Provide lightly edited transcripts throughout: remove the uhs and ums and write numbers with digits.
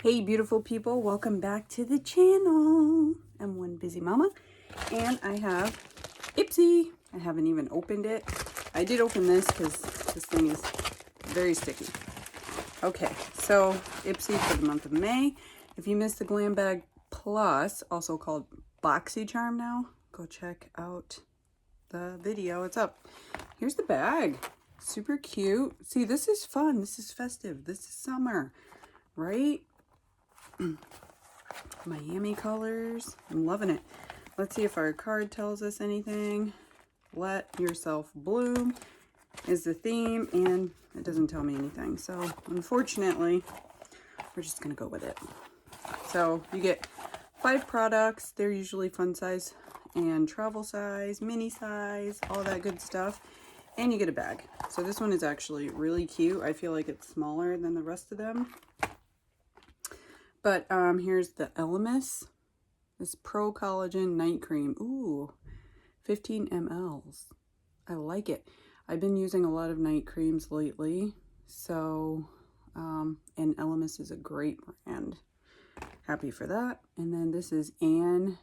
Hey beautiful people, welcome back to the channel. I'm one busy mama and I have Ipsy. I haven't even opened it. I did open this because this thing is very sticky. Okay, so Ipsy for the month of May. If you missed the Glam Bag Plus, also called Boxy Charm now, go check out the video. It's up. Here's the bag. Super cute. See, this is fun. This is festive. This is summer, right? Miami colors. I'm loving it. Let's see if our card tells us anything. Let yourself bloom is the theme, and it doesn't tell me anything. So unfortunately, we're just gonna go with it. So you get 5 products. They're usually fun size and travel size, mini size, all that good stuff. And you get a bag. So this one is actually really cute. I feel like it's smaller than the rest of them. But here's the Elemis. This Pro Collagen Night Cream. Ooh, 15 mLs. I like it. I've been using a lot of night creams lately. So, and Elemis is a great brand. Happy for that. And then this is Antidotes.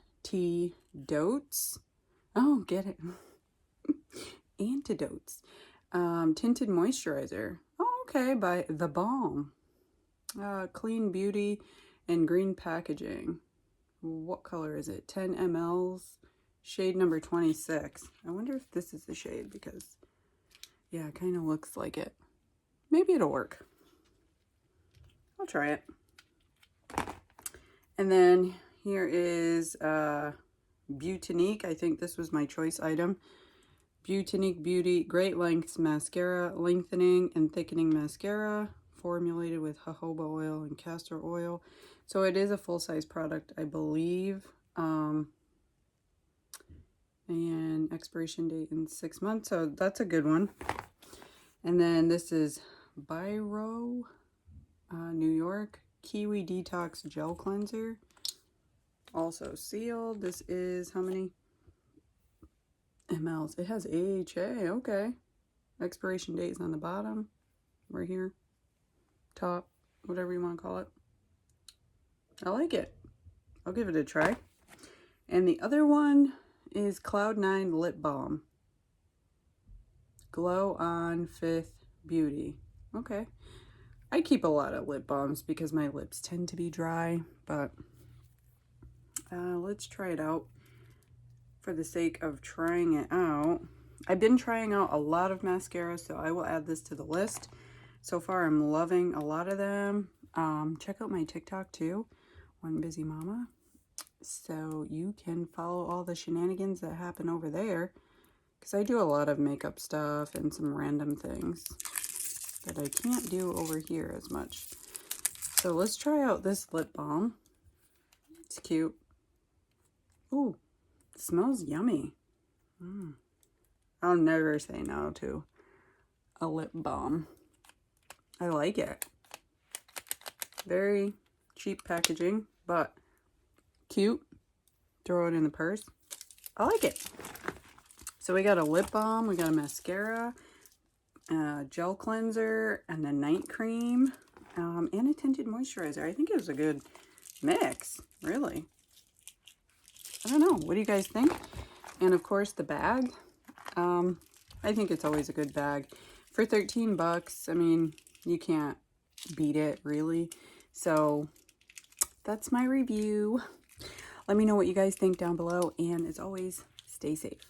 Oh, get it. Antidotes. Tinted Moisturizer. Oh, okay, by The Balm. Clean Beauty and green packaging. What color is it? 10 mLs. Shade number 26. I wonder if this is the shade because, yeah, it kind of looks like it. Maybe it'll work. I'll try it. And then here is Beautinique. I think this was my choice item. Beautinique Beauty Great Lengths Mascara, Lengthening and Thickening Mascara, formulated with jojoba oil and castor oil. So it is a full-size product, I believe. And expiration date in 6 months, so that's a good one. And then this is Biro, New York, Kiwi Detox Gel Cleanser. Also sealed. This is how many mLs? It has AHA, okay. Expiration date is on the bottom, right here. Top, whatever you want to call it. I like it. I'll give it a try. And the other one is Cloud9 Lip Balm. Glow On 5th Beauty. Okay. I keep a lot of lip balms because my lips tend to be dry, but let's try it out for the sake of trying it out. I've been trying out a lot of mascara, so I will add this to the list. So far, I'm loving a lot of them. Check out my TikTok too, One Busy Mama. So you can follow all the shenanigans that happen over there. Because I do a lot of makeup stuff and some random things that I can't do over here as much. So let's try out this lip balm. It's cute. Ooh, it smells yummy. I'll never say no to a lip balm. I like it. Very cheap packaging, but cute. Throw it in the purse. I like it. So we got a lip balm, we got a mascara, a gel cleanser, and a night cream, and a tinted moisturizer. I think it was a good mix, really. I don't know. What do you guys think? And of course the bag. I think it's always a good bag. For 13 bucks, I mean, you can't beat it, really. So that's my review. Let me know what you guys think down below, and as always, stay safe.